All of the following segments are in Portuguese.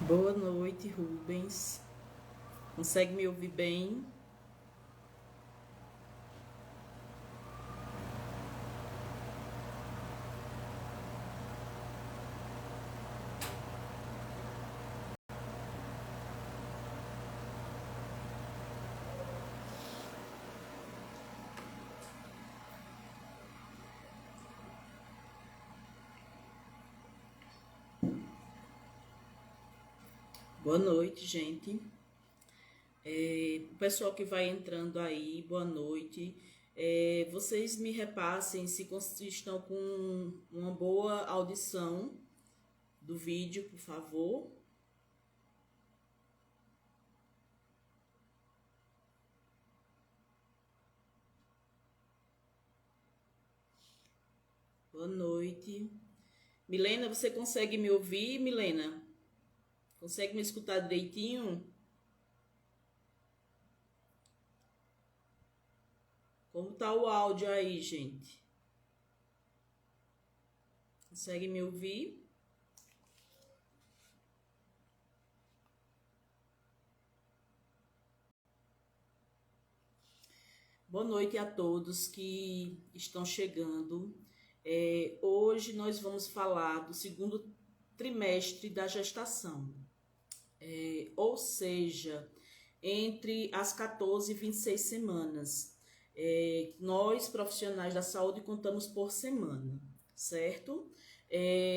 Boa noite, Rubens. Consegue me ouvir bem? Boa noite, gente. O pessoal que vai entrando aí, boa noite. Vocês me repassem se estão com uma boa audição do vídeo, por favor. Boa noite. Milena, você consegue me ouvir, Milena? Consegue me escutar direitinho? Como tá o áudio aí, gente? Consegue me ouvir? Boa noite a todos que estão chegando. Hoje nós vamos falar do segundo trimestre da gestação, ou seja, entre as 14 e 26 semanas. Nós, profissionais da saúde, contamos por semana, certo?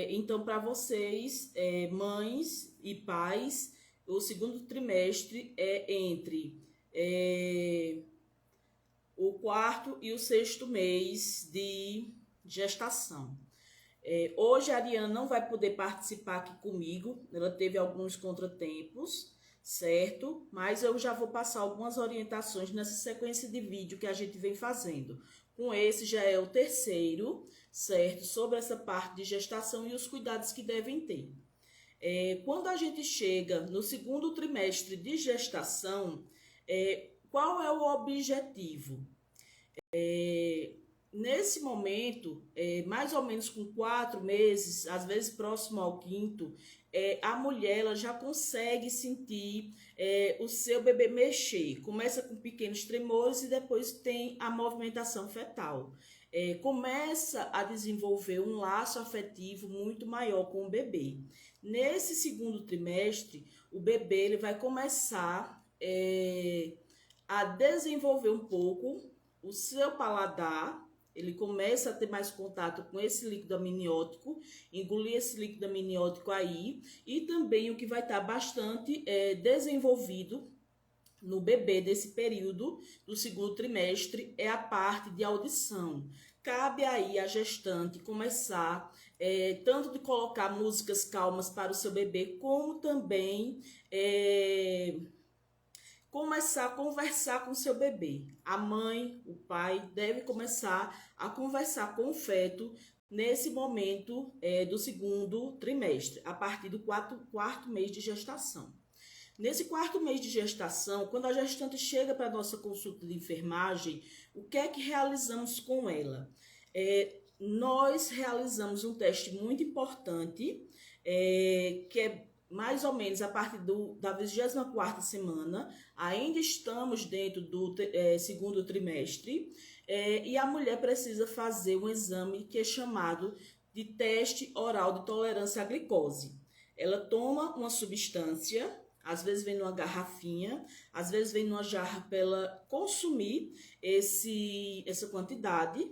Então, para vocês, mães e pais, o segundo trimestre é entre o quarto e o sexto mês de gestação. Hoje a Ariane não vai poder participar aqui comigo, ela teve alguns contratempos, certo? Mas eu já vou passar algumas orientações nessa sequência de vídeo que a gente vem fazendo. Com esse já é o terceiro, certo? Sobre essa parte de gestação e os cuidados que devem ter. Quando a gente chega no segundo trimestre de gestação, qual é o objetivo? Nesse momento, mais ou menos com 4 meses, às vezes próximo ao quinto, a mulher ela já consegue sentir o seu bebê mexer. Começa com pequenos tremores e depois tem a movimentação fetal. Começa a desenvolver um laço afetivo muito maior com o bebê. Nesse segundo trimestre, o bebê ele vai começar a desenvolver um pouco o seu paladar. Ele começa a ter mais contato com esse líquido amniótico, engolir esse líquido amniótico aí, e também o que vai estar bastante desenvolvido no bebê desse período do segundo trimestre é a parte de audição. Cabe aí a gestante começar tanto de colocar músicas calmas para o seu bebê, como também começar a conversar com seu bebê. A mãe, o pai deve começar a conversar com o feto nesse momento do segundo trimestre, a partir do quarto mês de gestação. Nesse quarto mês de gestação, quando a gestante chega para a nossa consulta de enfermagem, o que é que realizamos com ela? Nós realizamos um teste muito importante, que é mais ou menos a partir da 24ª semana, ainda estamos dentro do segundo trimestre, e a mulher precisa fazer um exame que é chamado de teste oral de tolerância à glicose. Ela toma uma substância, às vezes vem numa garrafinha, às vezes vem numa jarra para ela consumir essa quantidade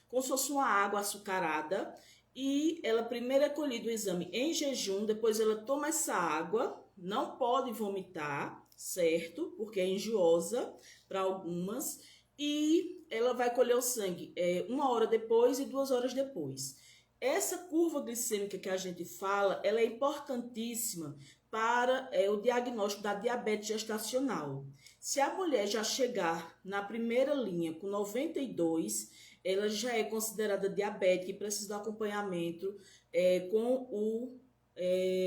como se fosse uma água açucarada, e ela primeiro é colhida o exame em jejum, depois ela toma essa água, não pode vomitar, certo? Porque é enjoosa para algumas, e ela vai colher o sangue 1 hora depois e 2 horas depois. Essa curva glicêmica que a gente fala, ela é importantíssima para o diagnóstico da diabetes gestacional. Se a mulher já chegar na primeira linha com 92, ela já é considerada diabética e precisa do acompanhamento com o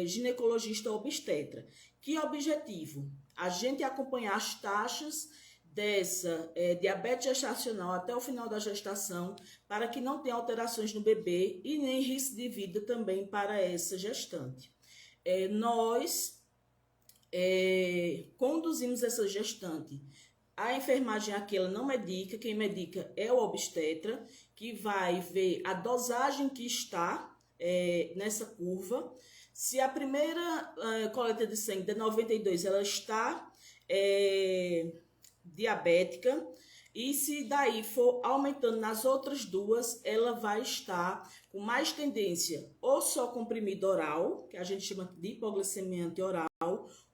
ginecologista obstetra. Que objetivo? A gente acompanhar as taxas dessa diabetes gestacional até o final da gestação, para que não tenha alterações no bebê e nem risco de vida também para essa gestante. nós conduzimos essa gestante. A enfermagem aqui ela não medica, quem medica é o obstetra, que vai ver a dosagem que está nessa curva. Se a primeira coleta de sangue de 92 ela está diabética, e se daí for aumentando nas outras duas, ela vai estar com mais tendência ou só comprimido oral, que a gente chama de hipoglicemia antioral,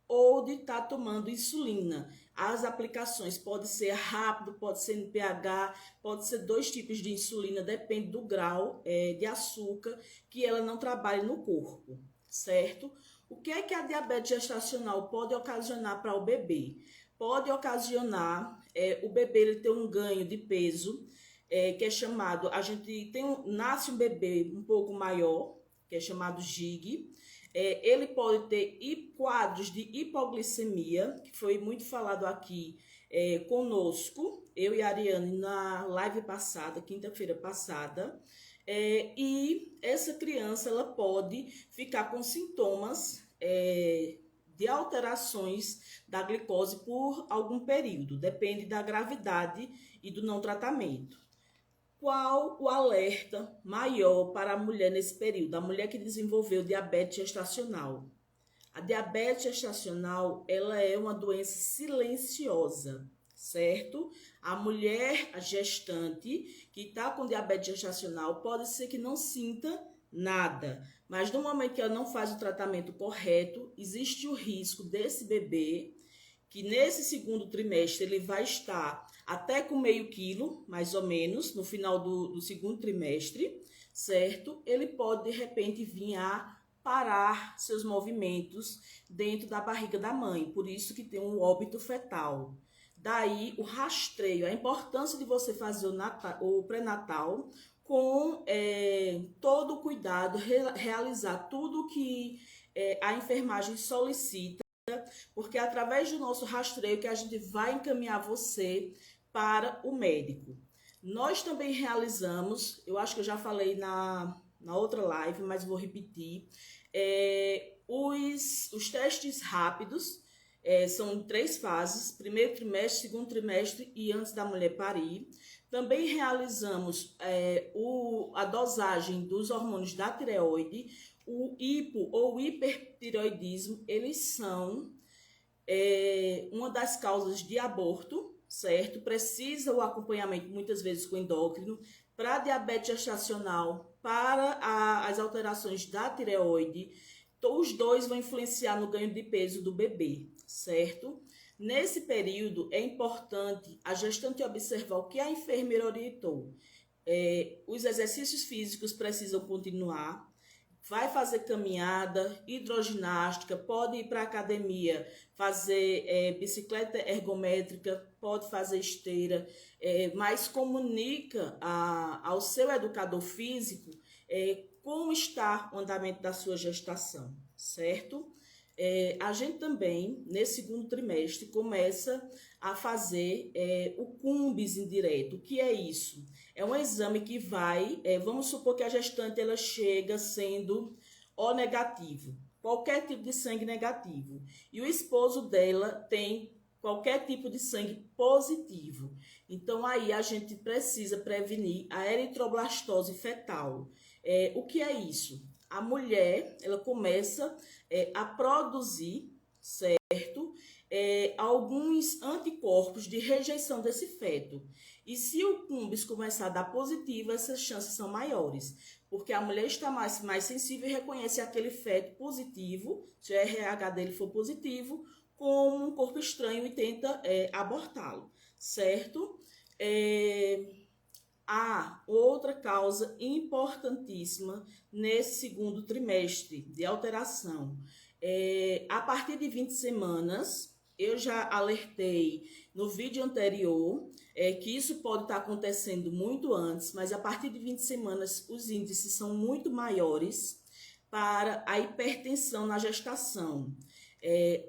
ou de estar tomando insulina. As aplicações podem ser rápido, pode ser no pH, pode ser 2 tipos de insulina, depende do grau de açúcar que ela não trabalha no corpo, certo? O que é que a diabetes gestacional pode ocasionar para o bebê? Pode ocasionar o bebê ele ter um ganho de peso, que é chamado, nasce um bebê um pouco maior, que é chamado GIG. Ele pode ter quadros de hipoglicemia, que foi muito falado aqui conosco, eu e a Ariane, na live passada, quinta-feira passada. E essa criança ela pode ficar com sintomas de alterações da glicose por algum período, depende da gravidade e do não tratamento. Qual o alerta maior para a mulher nesse período? A mulher que desenvolveu diabetes gestacional. A diabetes gestacional, ela é uma doença silenciosa, certo? A mulher, a gestante, que está com diabetes gestacional, pode ser que não sinta nada, mas no momento que ela não faz o tratamento correto, existe o risco desse bebê, que nesse segundo trimestre ele vai estar até com meio quilo, mais ou menos, no final do segundo trimestre, certo? Ele pode, de repente, vir a parar seus movimentos dentro da barriga da mãe, por isso que tem um óbito fetal. Daí, o rastreio, a importância de você fazer o pré-natal com todo o cuidado, realizar tudo o que a enfermagem solicita, porque é através do nosso rastreio que a gente vai encaminhar você para o médico. Nós também realizamos, eu acho que eu já falei na outra live, mas vou repetir, os testes rápidos, são 3 fases, primeiro trimestre, segundo trimestre e antes da mulher parir. Também realizamos a dosagem dos hormônios da tireoide. O hipo ou hipertireoidismo, eles são uma das causas de aborto, certo? Precisa o acompanhamento muitas vezes com endócrino. Para diabetes gestacional, para as alterações da tireoide, os dois vão influenciar no ganho de peso do bebê, certo? Nesse período, é importante a gestante observar o que a enfermeira orientou. Os exercícios físicos precisam continuar, vai fazer caminhada, hidroginástica, pode ir para a academia, fazer bicicleta ergométrica, pode fazer esteira, mas comunica ao seu educador físico como está o andamento da sua gestação, certo? A gente também, nesse segundo trimestre, começa a fazer o Cumbis indireto. O que é isso? É um exame que vai, vamos supor que a gestante ela chega sendo O negativo, qualquer tipo de sangue negativo, e o esposo dela tem qualquer tipo de sangue positivo. Então, aí a gente precisa prevenir a eritroblastose fetal. O que é isso? A mulher, ela começa a produzir, certo? Alguns anticorpos de rejeição desse feto. E se o Cumbis começar a dar positivo, essas chances são maiores, porque a mulher está mais sensível e reconhece aquele feto positivo, se o RH dele for positivo, como um corpo estranho e tenta abortá-lo, certo? Há outra causa importantíssima nesse segundo trimestre de alteração. A partir de 20 semanas, eu já alertei no vídeo anterior que isso pode estar acontecendo muito antes, mas a partir de 20 semanas os índices são muito maiores para a hipertensão na gestação.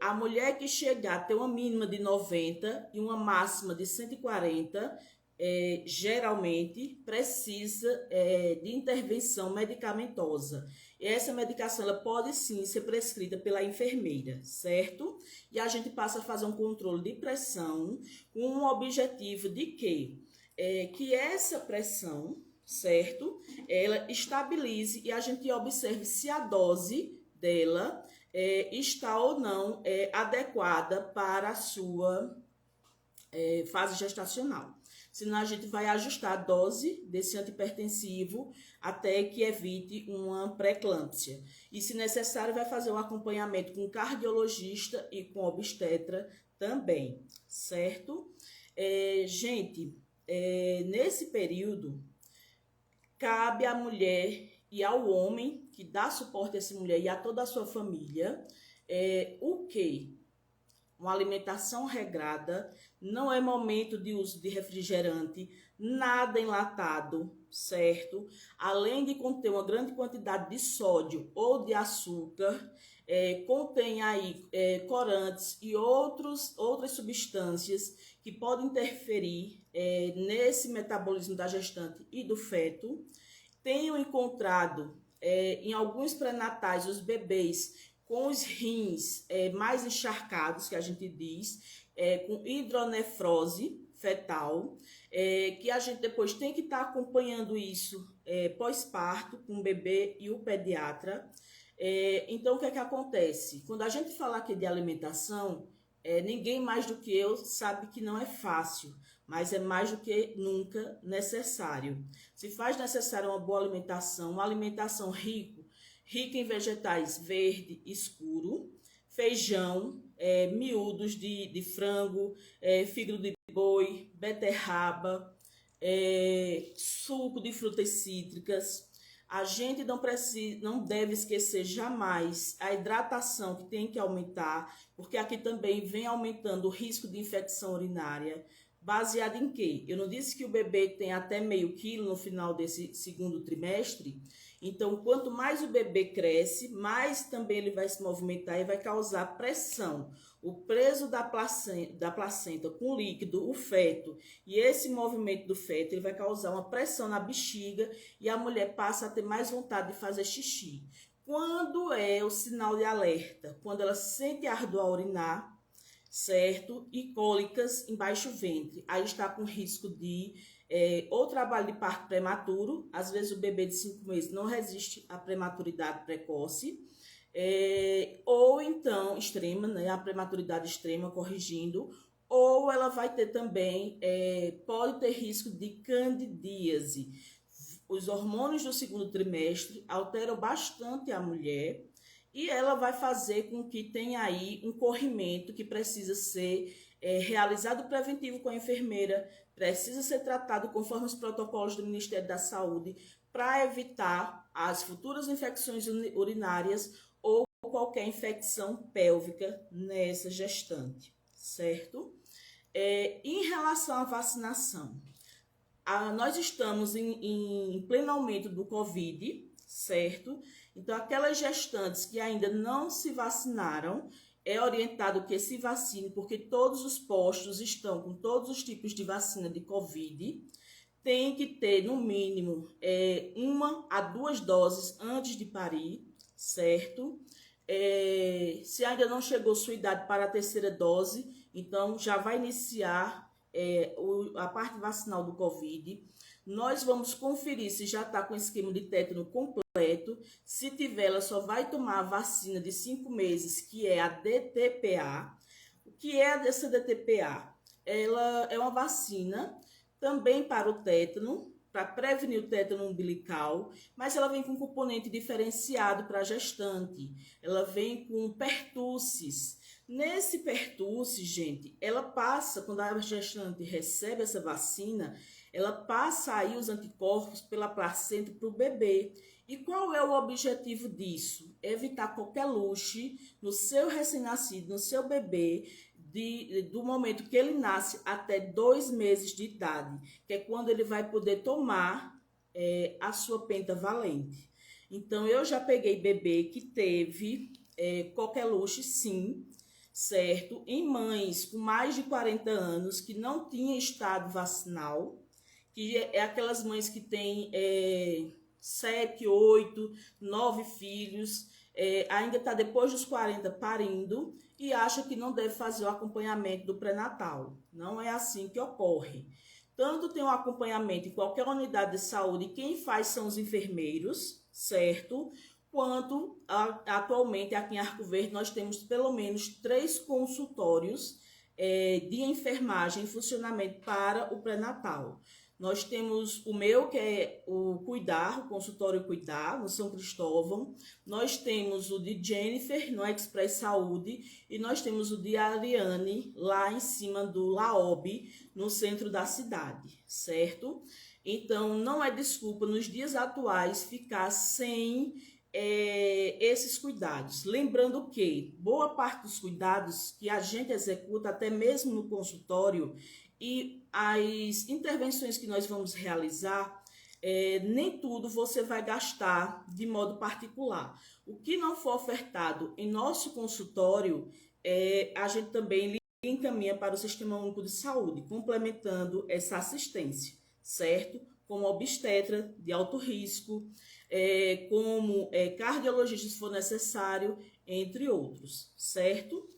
A mulher que chegar a ter uma mínima de 90 e uma máxima de 140, geralmente precisa de intervenção medicamentosa. E essa medicação ela pode sim ser prescrita pela enfermeira, certo? E a gente passa a fazer um controle de pressão com o objetivo de quê? Que essa pressão, certo? Ela estabilize e a gente observe se a dose dela está ou não adequada para a sua fase gestacional. Senão a gente vai ajustar a dose desse antihipertensivo até que evite uma pré-eclâmpsia. E, se necessário, vai fazer um acompanhamento com cardiologista e com obstetra também, certo? Gente, nesse período, cabe à mulher e ao homem que dá suporte a essa mulher e a toda a sua família, o quê? Uma alimentação regrada, não é momento de uso de refrigerante, nada enlatado, certo? Além de conter uma grande quantidade de sódio ou de açúcar, contém aí corantes e outras substâncias que podem interferir nesse metabolismo da gestante e do feto. Tenho encontrado em alguns pré-natais os bebês com os rins mais encharcados, que a gente diz, com hidronefrose fetal, que a gente depois tem que estar acompanhando isso pós-parto com o bebê e o pediatra. Então, o que é que acontece? Quando a gente fala aqui de alimentação, ninguém mais do que eu sabe que não é fácil, mas é mais do que nunca necessário. Se faz necessário uma alimentação rica em vegetais verde escuro, feijão, miúdos de frango, fígado de boi, beterraba, suco de frutas cítricas. A gente não deve esquecer jamais a hidratação que tem que aumentar, porque aqui também vem aumentando o risco de infecção urinária. Baseado em quê? Eu não disse que o bebê tem até meio quilo no final desse segundo trimestre? Então, quanto mais o bebê cresce, mais também ele vai se movimentar e vai causar pressão. O peso da placenta com o líquido, o feto, e esse movimento do feto, ele vai causar uma pressão na bexiga e a mulher passa a ter mais vontade de fazer xixi. Quando é o sinal de alerta? Quando ela sente ardor ao urinar, certo? E cólicas em baixo ventre. Aí está com risco de ou trabalho de parto prematuro, às vezes o bebê de 5 meses não resiste à prematuridade precoce, ou então extrema, né, a prematuridade extrema, corrigindo, ou ela vai ter também, pode ter risco de candidíase. Os hormônios do segundo trimestre alteram bastante a mulher e ela vai fazer com que tenha aí um corrimento que precisa ser realizado preventivo com a enfermeira, precisa ser tratado conforme os protocolos do Ministério da Saúde para evitar as futuras infecções urinárias ou qualquer infecção pélvica nessa gestante, certo? Em relação à vacinação, nós estamos em pleno aumento do Covid, certo? Então, aquelas gestantes que ainda não se vacinaram, é orientado que se vacine, porque todos os postos estão com todos os tipos de vacina de Covid. Tem que ter, no mínimo, 1 a 2 doses antes de parir, certo? Se ainda não chegou sua idade para a terceira dose, então já vai iniciar a parte vacinal do Covid. Nós vamos conferir se já está com esquema de tétano completo. Se tiver, ela só vai tomar a vacina de 5 meses, que é a DTPA. O que é essa DTPA? Ela é uma vacina também para o tétano, para prevenir o tétano umbilical, mas ela vem com um componente diferenciado para a gestante. Ela vem com pertussis. Nesse pertussis, gente, ela passa, quando a gestante recebe essa vacina, ela passa aí os anticorpos pela placenta para o bebê. E qual é o objetivo disso? Evitar qualquer luxo no seu recém-nascido, no seu bebê, do momento que ele nasce até 2 meses de idade, que é quando ele vai poder tomar a sua pentavalente. Então, eu já peguei bebê que teve coqueluche, sim, certo? Em mães com mais de 40 anos que não tinha estado vacinal, que é aquelas mães que têm 7, 8, 9 filhos, ainda está depois dos 40 parindo e acha que não deve fazer o acompanhamento do pré-natal. Não é assim que ocorre. Tanto tem um acompanhamento em qualquer unidade de saúde, quem faz são os enfermeiros, certo? Quanto atualmente aqui em Arco Verde nós temos pelo menos 3 consultórios de enfermagem em funcionamento para o pré-natal. Nós temos o meu, que é o Cuidar, o consultório Cuidar, no São Cristóvão. Nós temos o de Jennifer, no Express Saúde. E nós temos o de Ariane, lá em cima do Laob, no centro da cidade, certo? Então, não é desculpa nos dias atuais ficar sem esses cuidados. Lembrando que boa parte dos cuidados que a gente executa, até mesmo no consultório, e as intervenções que nós vamos realizar, nem tudo você vai gastar de modo particular. O que não for ofertado em nosso consultório, a gente também encaminha para o Sistema Único de Saúde, complementando essa assistência, certo? Como obstetra de alto risco, como cardiologista, se for necessário, entre outros, certo?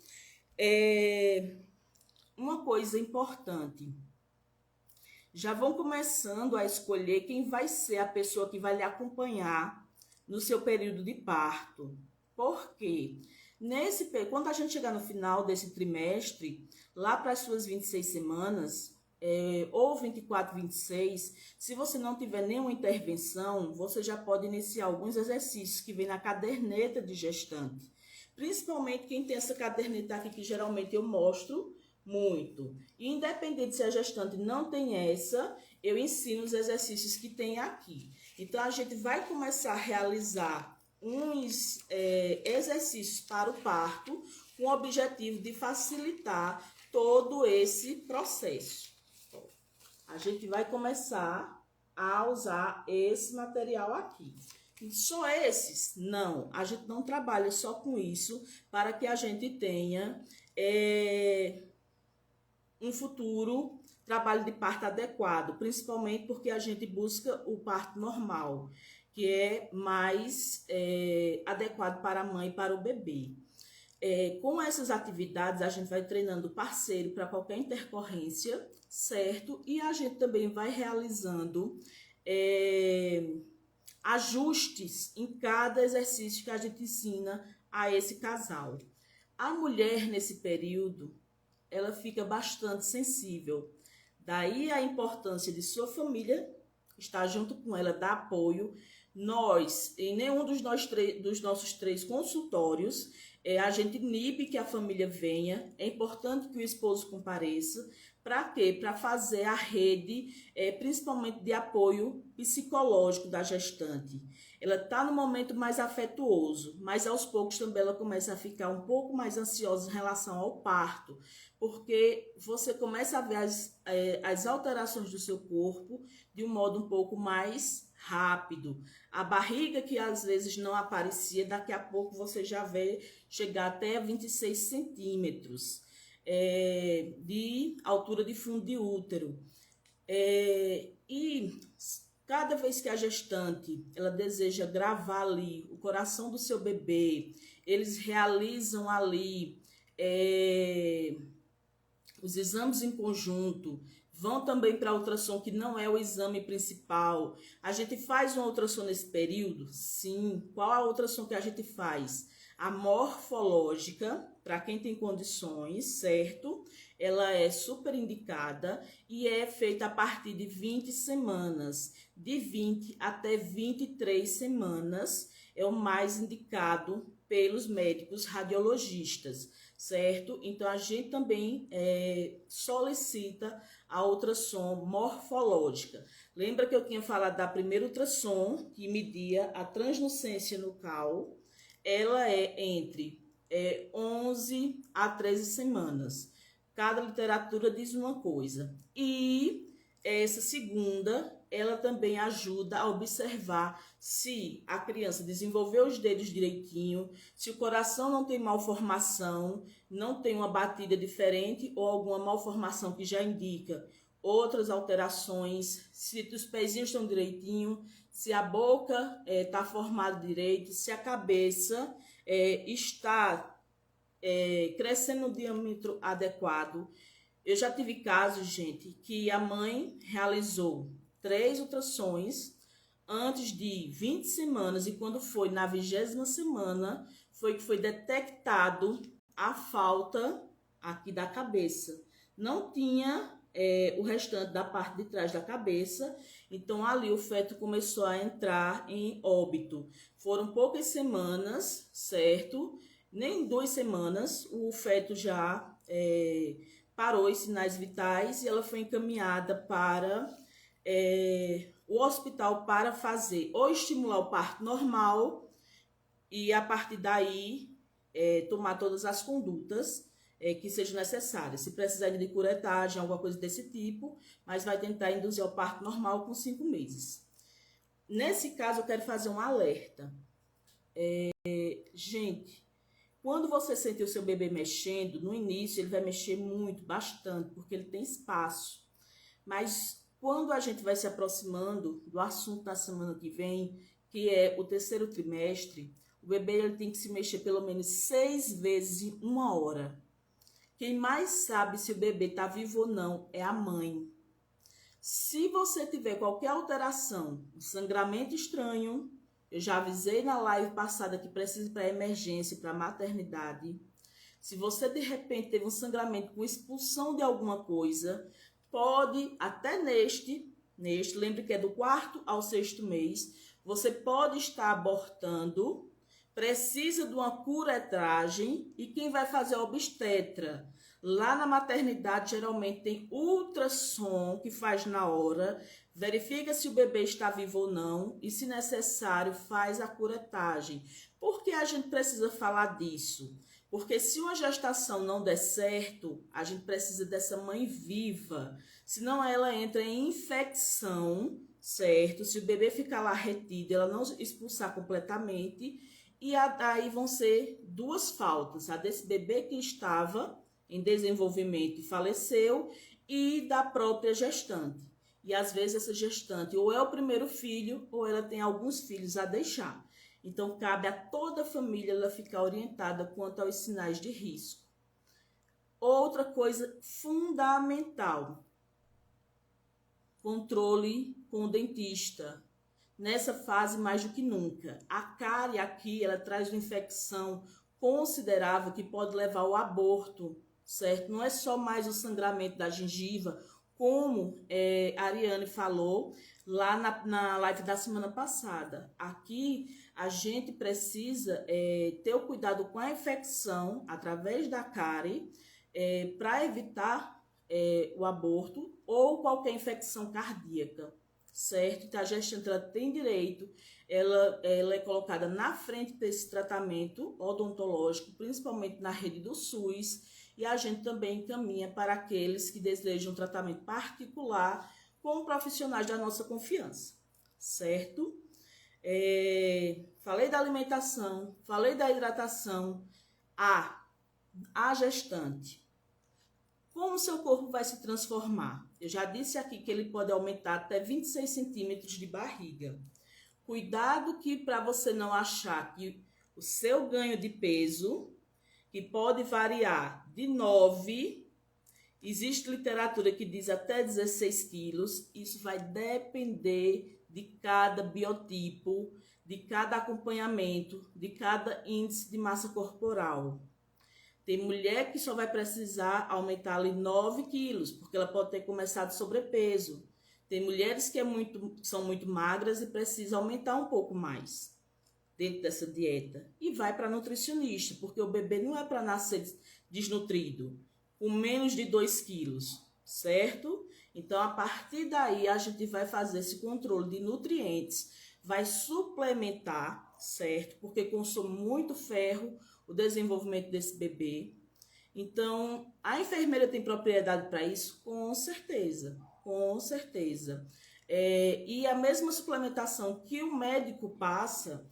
Uma coisa importante, já vão começando a escolher quem vai ser a pessoa que vai lhe acompanhar no seu período de parto. Por quê? Quando a gente chegar no final desse trimestre, lá para as suas 26 semanas, ou 24, 26, se você não tiver nenhuma intervenção, você já pode iniciar alguns exercícios que vem na caderneta de gestante. Principalmente quem tem essa caderneta aqui, que geralmente eu mostro muito. Independente se a gestante não tem essa, eu ensino os exercícios que tem aqui. Então, a gente vai começar a realizar uns exercícios para o parto, com o objetivo de facilitar todo esse processo. A gente vai começar a usar esse material aqui. Só esses? Não, a gente não trabalha só com isso para que a gente tenha um futuro trabalho de parto adequado, principalmente porque a gente busca o parto normal, que é mais adequado para a mãe e para o bebê. Com essas atividades, a gente vai treinando parceiro para qualquer intercorrência, certo? E a gente também vai realizando ajustes em cada exercício que a gente ensina a esse casal. A mulher, nesse período, ela fica bastante sensível. Daí a importância de sua família estar junto com ela, dar apoio. Nós, em nenhum dos nossos 3 consultórios, a gente inibe que a família venha. É importante que o esposo compareça. Para quê? Para fazer a rede, principalmente de apoio psicológico da gestante. Ela está no momento mais afetuoso, mas aos poucos também ela começa a ficar um pouco mais ansiosa em relação ao parto, porque você começa a ver as alterações do seu corpo de um modo um pouco mais rápido. A barriga, que às vezes não aparecia, daqui a pouco você já vê chegar até 26 centímetros. De altura de fundo de útero. E cada vez que a gestante ela deseja gravar ali o coração do seu bebê, eles realizam ali os exames em conjunto, vão também para a ultrassom, que não é o exame principal. A gente faz uma ultrassom nesse período? Sim. Qual a ultrassom que a gente faz? A morfológica, para quem tem condições, certo? Ela é super indicada e é feita a partir de 20 semanas. De 20 até 23 semanas é o mais indicado pelos médicos radiologistas, certo? Então, a gente também solicita a ultrassom morfológica. Lembra que eu tinha falado da primeira ultrassom, que media a translucência nucal? Ela é entre 11 a 13 semanas. Cada literatura diz uma coisa. E essa segunda, ela também ajuda a observar se a criança desenvolveu os dedos direitinho, se o coração não tem malformação, não tem uma batida diferente ou alguma malformação que já indica outras alterações, se os pezinhos estão direitinho, se a boca está formada direito, se a cabeça está crescendo no diâmetro adequado. Eu já tive casos, gente, que a mãe realizou 3 ultrassons antes de 20 semanas e quando foi na 20ª semana, foi que foi detectado a falta aqui da cabeça. Não tinha o restante da parte de trás da cabeça, então ali o feto começou a entrar em óbito. Foram poucas semanas, certo? Nem 2 semanas, o feto já parou os sinais vitais e ela foi encaminhada para o hospital para fazer ou estimular o parto normal e a partir daí tomar todas as condutas que sejam necessárias. Se precisar de curetagem, alguma coisa desse tipo, mas vai tentar induzir ao parto normal com 5 meses. Nesse caso, eu quero fazer um alerta. Gente, quando você sentir o seu bebê mexendo, no início ele vai mexer muito, bastante, porque ele tem espaço. Mas quando a gente vai se aproximando do assunto da semana que vem, que é o 3º trimestre, o bebê ele tem que se mexer pelo menos 6 vezes em 1 hora. Quem mais sabe se o bebê está vivo ou não é a mãe. Se você tiver qualquer alteração, um sangramento estranho, eu já avisei na live passada que precisa ir para emergência, para maternidade. Se você de repente teve um sangramento com expulsão de alguma coisa, pode, até neste, lembre que é do 4º ao 6º mês, você pode estar abortando, precisa de uma curetagem e quem vai fazer a obstetra? Lá na maternidade geralmente tem ultrassom que faz na hora, verifica se o bebê está vivo ou não e se necessário faz a curetagem. Por que a gente precisa falar disso? Porque se uma gestação não der certo, a gente precisa dessa mãe viva, senão ela entra em infecção, certo? Se o bebê ficar lá retido, ela não expulsar completamente, e aí vão ser 2 faltas, a desse bebê que estava em desenvolvimento e faleceu e da própria gestante. E às vezes essa gestante ou é o primeiro filho ou ela tem alguns filhos a deixar. Então cabe a toda a família ela ficar orientada quanto aos sinais de risco. Outra coisa fundamental, controle com o dentista. Nessa fase, mais do que nunca. A cárie aqui, ela traz uma infecção considerável que pode levar ao aborto, certo? Não é só mais o sangramento da gengiva, como a Ariane falou lá na live da semana passada. Aqui, a gente precisa ter o cuidado com a infecção através da cárie para evitar o aborto ou qualquer infecção cardíaca. Certo? Então, a gestante ela tem direito, ela é colocada na frente desse tratamento odontológico, principalmente na rede do SUS, e a gente também encaminha para aqueles que desejam um tratamento particular com profissionais da nossa confiança, certo? Falei da alimentação, falei da hidratação, a gestante. Como o seu corpo vai se transformar? Eu já disse aqui que ele pode aumentar até 26 centímetros de barriga. Cuidado que para você não achar que o seu ganho de peso, que pode variar de 9, existe literatura que diz até 16 quilos, isso vai depender de cada biotipo, de cada acompanhamento, de cada índice de massa corporal. Tem mulher que só vai precisar aumentar ali 9 quilos, porque ela pode ter começado sobrepeso. Tem mulheres que são muito magras e precisam aumentar um pouco mais dentro dessa dieta. E vai para nutricionista, porque o bebê não é para nascer desnutrido, com menos de 2 quilos, certo? Então, a partir daí, a gente vai fazer esse controle de nutrientes, vai suplementar, certo? Porque consome muito ferro, o desenvolvimento desse bebê. Então, a enfermeira tem propriedade para isso? Com certeza, com certeza. E a mesma suplementação que o médico passa,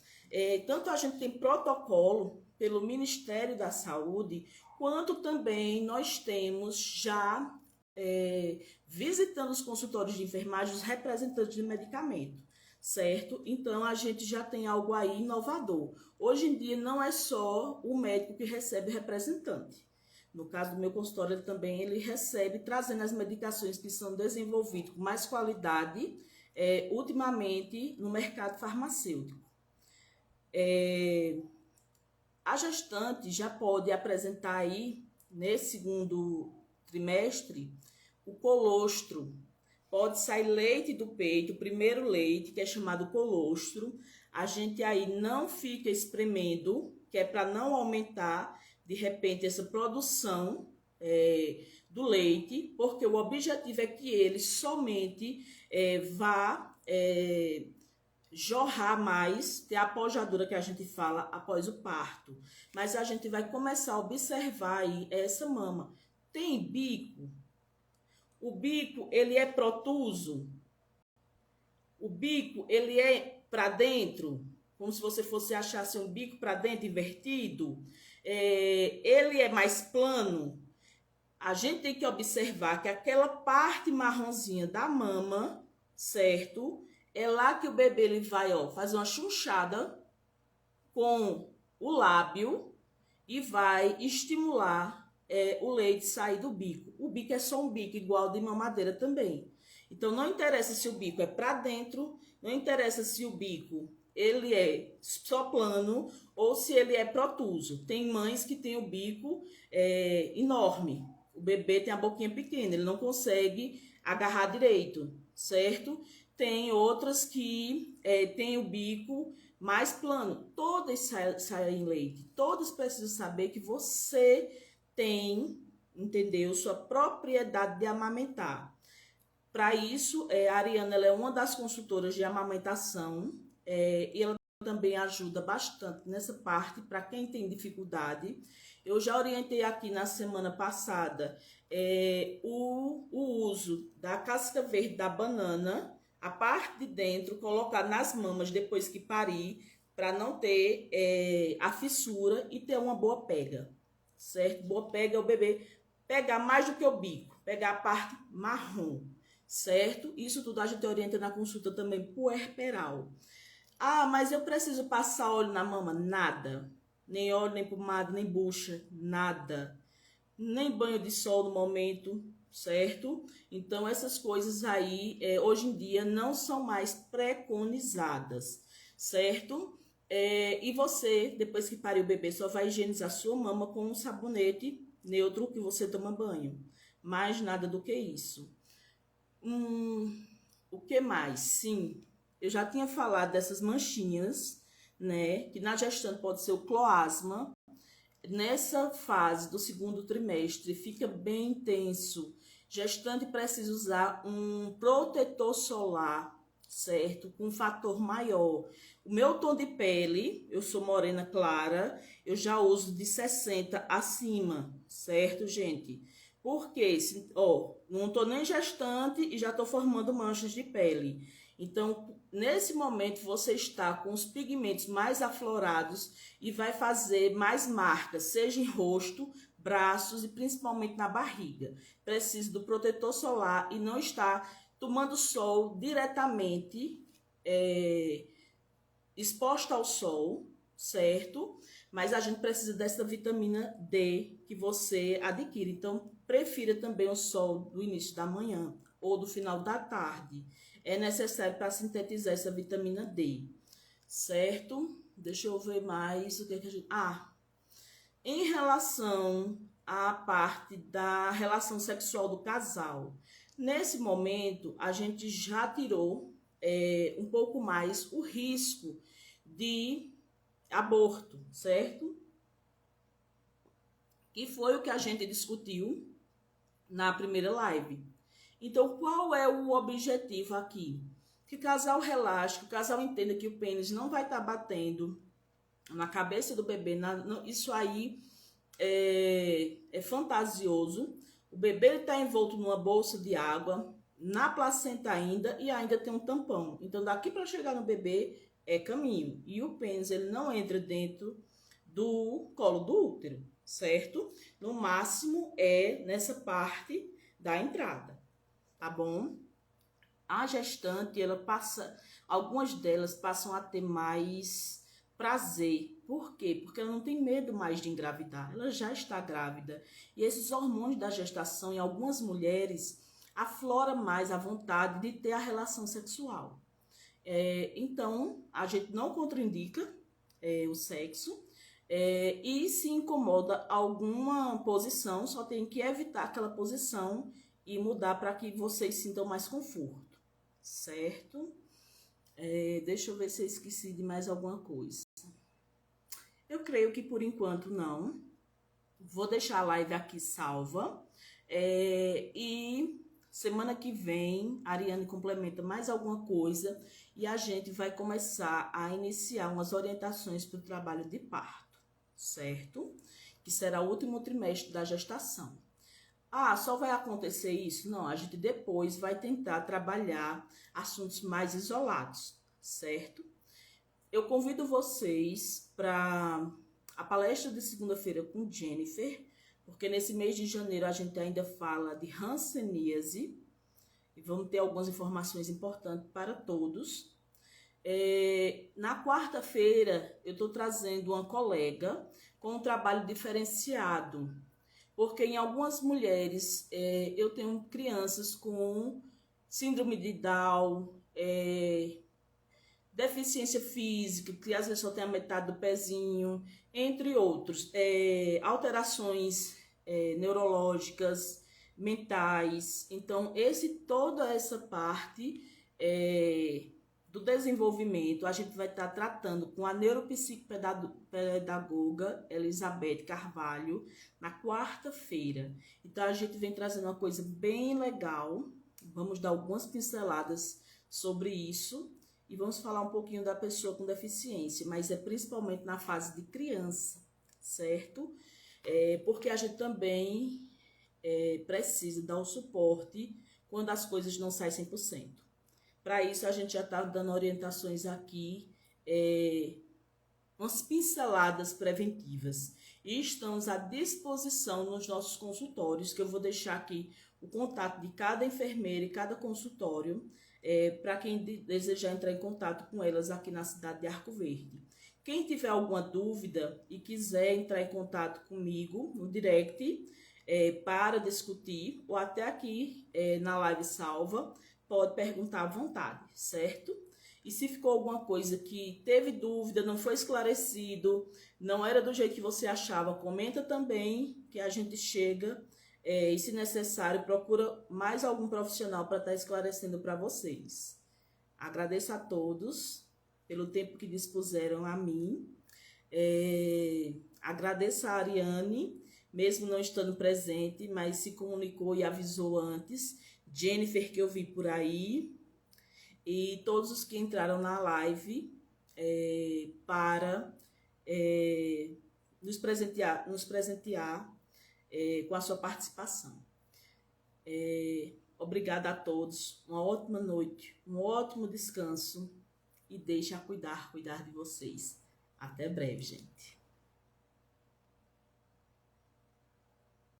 tanto a gente tem protocolo pelo Ministério da Saúde, quanto também nós temos já visitando os consultórios de enfermagem, os representantes de medicamento, certo? Então, a gente já tem algo aí inovador. Hoje em dia, não é só o médico que recebe representante. No caso do meu consultório, ele recebe, trazendo as medicações que são desenvolvidas com mais qualidade, ultimamente, no mercado farmacêutico. A gestante já pode apresentar aí, nesse segundo trimestre, o colostro. Pode sair leite do peito, o primeiro leite, que é chamado colostro. A gente aí não fica espremendo, que é para não aumentar, de repente, essa produção do leite, porque o objetivo é que ele somente vá jorrar mais, ter a pojadura que a gente fala após o parto. Mas a gente vai começar a observar aí essa mama. Tem bico? O bico, ele é protuso? O bico, ele é para dentro? Como se você fosse achar assim, um bico para dentro invertido? Ele é mais plano? A gente tem que observar que aquela parte marronzinha da mama, certo? É lá que o bebê ele vai fazer uma chunchada com o lábio e vai estimular o leite sair do bico. O bico é só um bico igual de mamadeira também. Então, não interessa se o bico é para dentro, não interessa se o bico ele é só plano ou se ele é protuso. Tem mães que têm o bico enorme. O bebê tem a boquinha pequena, ele não consegue agarrar direito, certo? Tem outras que têm o bico mais plano. Todas saem leite. Todas precisam saber que você tem, entendeu? Sua propriedade de amamentar. Para isso, a Ariana ela é uma das consultoras de amamentação e ela também ajuda bastante nessa parte para quem tem dificuldade. Eu já orientei aqui na semana passada o uso da casca verde da banana, a parte de dentro, colocar nas mamas depois que parir, para não ter a fissura e ter uma boa pega, certo? Boa pega é o bebê pegar mais do que o bico, pegar a parte marrom, certo? Isso tudo a gente orienta na consulta também puerperal. Ah, mas eu preciso passar óleo na mama? Nada. Nem óleo, nem pomada, nem bucha, nada. Nem banho de sol no momento, certo? Então, essas coisas aí, hoje em dia, não são mais preconizadas, certo? E você, depois que parir o bebê, só vai higienizar sua mama com um sabonete neutro que você toma banho. Mais nada do que isso. O que mais? Sim, eu já tinha falado dessas manchinhas, né? Que na gestante pode ser o cloasma. Nessa fase do segundo trimestre fica bem intenso. Gestante precisa usar um protetor solar, certo? Com um fator maior. O meu tom de pele, eu sou morena clara, eu já uso de 60 acima, certo, gente? Porque, não estou nem gestante e já estou formando manchas de pele. Então, nesse momento, você está com os pigmentos mais aflorados e vai fazer mais marcas, seja em rosto, braços e principalmente na barriga. Precisa do protetor solar e não está tomando sol diretamente, exposta ao sol, certo? Mas a gente precisa dessa vitamina D que você adquire. Então, prefira também o sol do início da manhã ou do final da tarde. É necessário para sintetizar essa vitamina D, certo? Deixa eu ver mais o que a gente... em relação à parte da relação sexual do casal. Nesse momento, a gente já tirou um pouco mais o risco de aborto, certo? Que foi o que a gente discutiu na primeira live. Então, qual é o objetivo aqui? Que o casal relaxe, que o casal entenda que o pênis não vai estar batendo na cabeça do bebê. Isso aí é fantasioso. O bebê está envolto numa bolsa de água, na placenta ainda, e ainda tem um tampão. Então, daqui para chegar no bebê é caminho. E o pênis, ele não entra dentro do colo do útero, certo? No máximo é nessa parte da entrada, tá bom? A gestante, algumas delas passam a ter mais prazer. Por quê? Porque ela não tem medo mais de engravidar, ela já está grávida. E esses hormônios da gestação, em algumas mulheres, aflora mais a vontade de ter a relação sexual. Então, a gente não contraindica o sexo, e se incomoda alguma posição, só tem que evitar aquela posição e mudar para que vocês sintam mais conforto, certo? Deixa eu ver se eu esqueci de mais alguma coisa. Eu creio que por enquanto não. Vou deixar a live aqui salva. E semana que vem, a Ariane complementa mais alguma coisa e a gente vai começar a iniciar umas orientações para o trabalho de parto, certo? Que será o último trimestre da gestação. Só vai acontecer isso? Não, a gente depois vai tentar trabalhar assuntos mais isolados, certo? Eu convido vocês para a palestra de segunda-feira com Jennifer, porque nesse mês de janeiro a gente ainda fala de hanseníase e vamos ter algumas informações importantes para todos. Na quarta-feira eu estou trazendo uma colega com um trabalho diferenciado, porque em algumas mulheres eu tenho crianças com síndrome de Down, deficiência física, que às vezes só tem a metade do pezinho, entre outros, alterações neurológicas, mentais. Então, toda essa parte do desenvolvimento, a gente vai estar tratando com a neuropsicopedagoga Elizabeth Carvalho na quarta-feira. Então, a gente vem trazendo uma coisa bem legal, vamos dar algumas pinceladas sobre isso e vamos falar um pouquinho da pessoa com deficiência, mas é principalmente na fase de criança, certo? Porque a gente também precisa dar o suporte quando as coisas não saem 100%. Para isso, a gente já está dando orientações aqui, umas pinceladas preventivas. E estamos à disposição nos nossos consultórios, que eu vou deixar aqui o contato de cada enfermeira e cada consultório, para quem desejar entrar em contato com elas aqui na cidade de Arco Verde. Quem tiver alguma dúvida e quiser entrar em contato comigo no direct para discutir, ou até aqui na live salva, pode perguntar à vontade, certo? E se ficou alguma coisa que teve dúvida, não foi esclarecido, não era do jeito que você achava, comenta também, que a gente chega e, se necessário, procura mais algum profissional para estar esclarecendo para vocês. Agradeço a todos pelo tempo que dispuseram a mim. Agradeço a Ariane, mesmo não estando presente, mas se comunicou e avisou antes. Jennifer, que eu vi por aí, e todos os que entraram na live para nos presentear com a sua participação. Obrigada a todos, uma ótima noite, um ótimo descanso e deixem a cuidar de vocês. Até breve, gente.